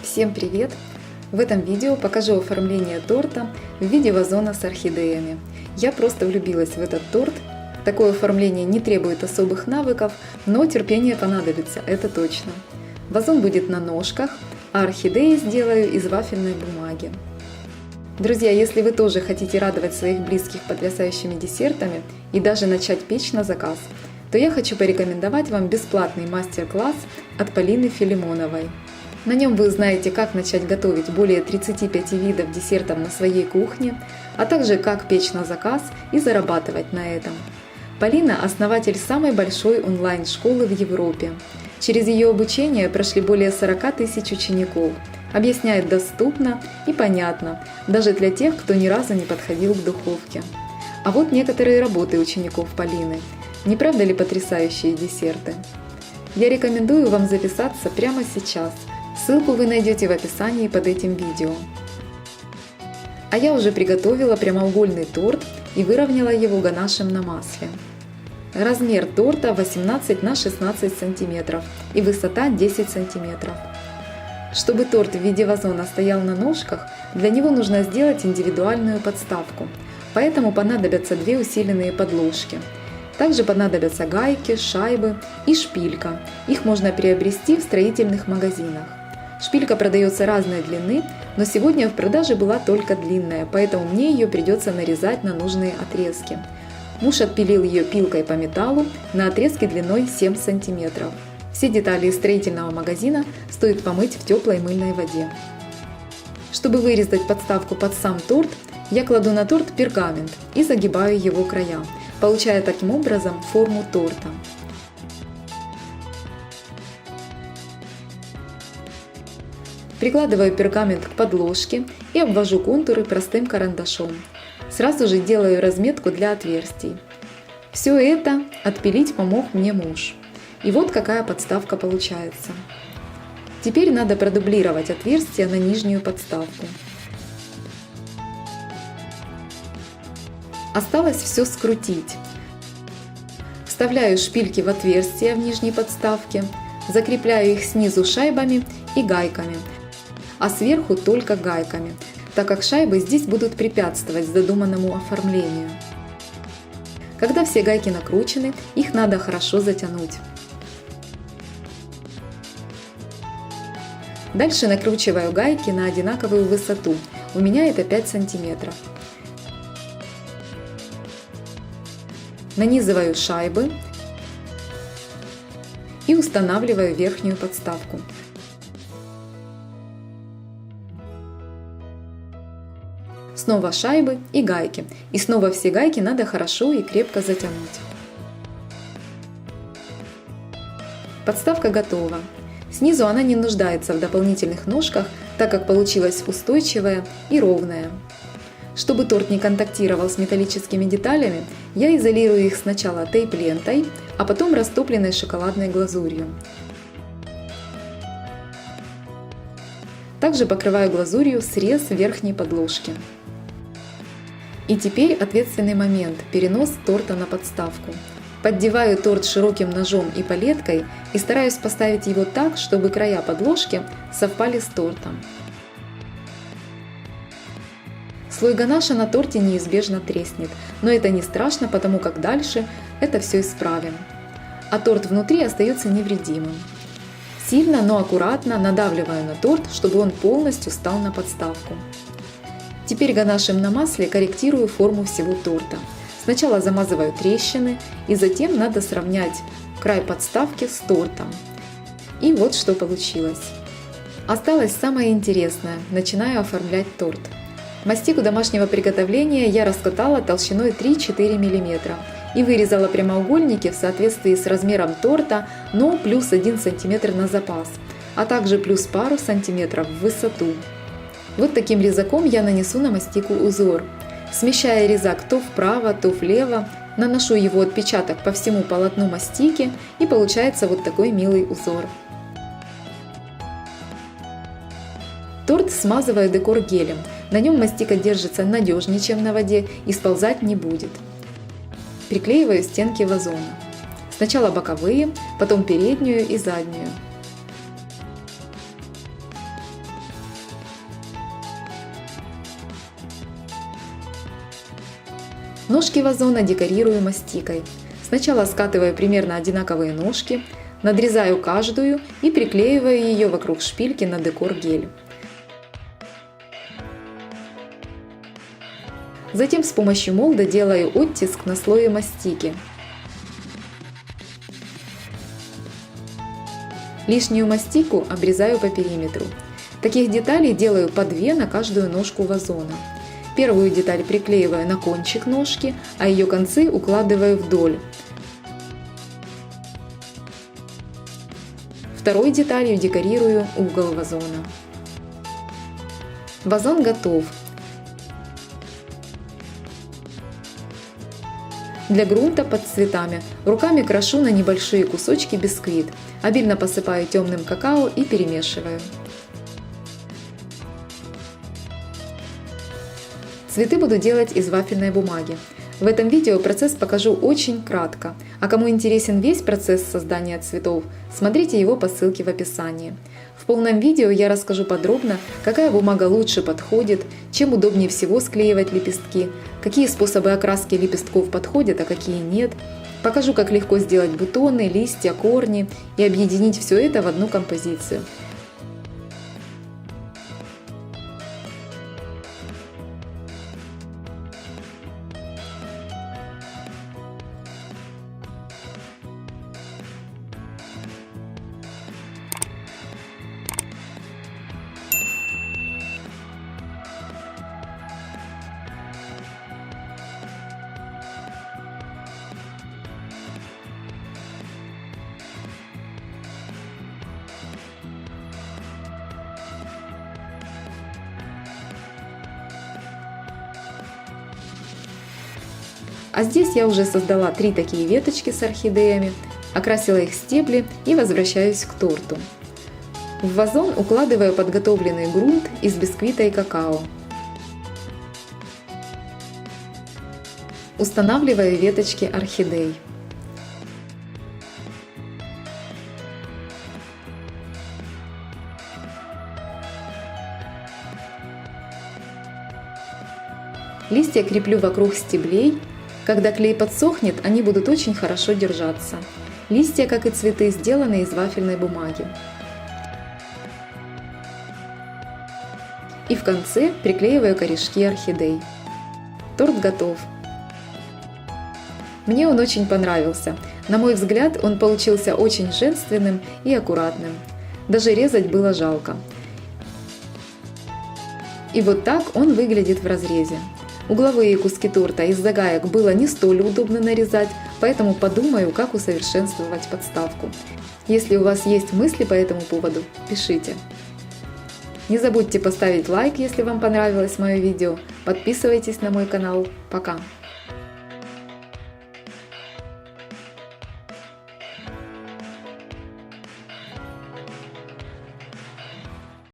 Всем привет! В этом видео покажу оформление торта в виде вазона с орхидеями. Я просто влюбилась в этот торт. Такое оформление не требует особых навыков, но терпение понадобится, это точно. Вазон будет на ножках, а орхидеи сделаю из вафельной бумаги. Друзья, если вы тоже хотите радовать своих близких потрясающими десертами и даже начать печь на заказ, то я хочу порекомендовать вам бесплатный мастер-класс от Полины Филимоновой. На нем вы узнаете, как начать готовить более 35 видов десертов на своей кухне, а также как печь на заказ и зарабатывать на этом. Полина – основатель самой большой онлайн-школы в Европе. Через ее обучение прошли более 40 тысяч учеников. Объясняет доступно и понятно, даже для тех, кто ни разу не подходил к духовке. А вот некоторые работы учеников Полины. Не правда ли потрясающие десерты? Я рекомендую вам записаться прямо сейчас. Ссылку вы найдете в описании под этим видео. А я уже приготовила прямоугольный торт и выровняла его ганашем на масле. Размер торта 18 на 16 см и высота 10 см. Чтобы торт в виде вазона стоял на ножках, для него нужно сделать индивидуальную подставку, поэтому понадобятся 2 усиленные подложки. Также понадобятся гайки, шайбы и шпилька. Их можно приобрести в строительных магазинах. Шпилька продается разной длины, но сегодня в продаже была только длинная, поэтому мне ее придется нарезать на нужные отрезки. Муж отпилил ее пилкой по металлу на отрезке длиной 7 см. Все детали из строительного магазина стоит помыть в теплой мыльной воде. Чтобы вырезать подставку под сам торт, я кладу на торт пергамент и загибаю его края, получая таким образом форму торта. Прикладываю пергамент к подложке и обвожу контуры простым карандашом. Сразу же делаю разметку для отверстий. Все это отпилить помог мне муж. И вот какая подставка получается. Теперь надо продублировать отверстие на нижнюю подставку. Осталось все скрутить. Вставляю шпильки в отверстия в нижней подставке, закрепляю их снизу шайбами и гайками, а сверху только гайками, так как шайбы здесь будут препятствовать задуманному оформлению. Когда все гайки накручены, их надо хорошо затянуть. Дальше накручиваю гайки на одинаковую высоту, у меня это 5 см. Нанизываю шайбы и устанавливаю верхнюю подставку. Снова шайбы и гайки. И снова все гайки надо хорошо и крепко затянуть. Подставка готова. Снизу она не нуждается в дополнительных ножках, так как получилась устойчивая и ровная. Чтобы торт не контактировал с металлическими деталями, я изолирую их сначала тейп-лентой, а потом растопленной шоколадной глазурью. Также покрываю глазурью срез верхней подложки. И теперь ответственный момент – перенос торта на подставку. Поддеваю торт широким ножом и палеткой и стараюсь поставить его так, чтобы края подложки совпали с тортом. Слой ганаша на торте неизбежно треснет, но это не страшно, потому как дальше это все исправим. А торт внутри остается невредимым. Сильно, но аккуратно надавливаю на торт, чтобы он полностью стал на подставку. Теперь ганашем на масле корректирую форму всего торта. Сначала замазываю трещины, и затем надо сравнять край подставки с тортом. И вот что получилось. Осталось самое интересное – начинаю оформлять торт. Мастику домашнего приготовления я раскатала толщиной 3-4 мм и вырезала прямоугольники в соответствии с размером торта, но плюс 1 см на запас, а также плюс пару сантиметров в высоту. Вот таким резаком я нанесу на мастику узор. Смещая резак то вправо, то влево, наношу его отпечаток по всему полотну мастики, и получается вот такой милый узор. Торт смазываю декор гелем. На нем мастика держится надежнее, чем на воде, и сползать не будет. Приклеиваю стенки вазона. Сначала боковые, потом переднюю и заднюю. Ножки вазона декорирую мастикой. Сначала скатываю примерно одинаковые ножки, надрезаю каждую и приклеиваю ее вокруг шпильки на декор гель. Затем с помощью молда делаю оттиск на слое мастики. Лишнюю мастику обрезаю по периметру. Таких деталей делаю по 2 на каждую ножку вазона. Первую деталь приклеиваю на кончик ножки, а ее концы укладываю вдоль. Второй деталью декорирую угол вазона. Вазон готов. Для грунта под цветами руками крошу на небольшие кусочки бисквит, обильно посыпаю темным какао и перемешиваю. Цветы буду делать из вафельной бумаги. В этом видео процесс покажу очень кратко, а кому интересен весь процесс создания цветов, смотрите его по ссылке в описании. В полном видео я расскажу подробно, какая бумага лучше подходит, чем удобнее всего склеивать лепестки, какие способы окраски лепестков подходят, а какие нет. Покажу, как легко сделать бутоны, листья, корни и объединить все это в одну композицию. А здесь я уже создала 3 такие веточки с орхидеями, окрасила их стебли и возвращаюсь к торту. В вазон укладываю подготовленный грунт из бисквита и какао. Устанавливаю веточки орхидей. Листья креплю вокруг стеблей. Когда клей подсохнет, они будут очень хорошо держаться. Листья, как и цветы, сделаны из вафельной бумаги. И в конце приклеиваю корешки орхидей. Торт готов. Мне он очень понравился. На мой взгляд, он получился очень женственным и аккуратным. Даже резать было жалко. И вот так он выглядит в разрезе. Угловые куски торта из загаек было не столь удобно нарезать, поэтому подумаю, как усовершенствовать подставку. Если у вас есть мысли по этому поводу, пишите. Не забудьте поставить лайк, если вам понравилось мое видео. Подписывайтесь на мой канал. Пока!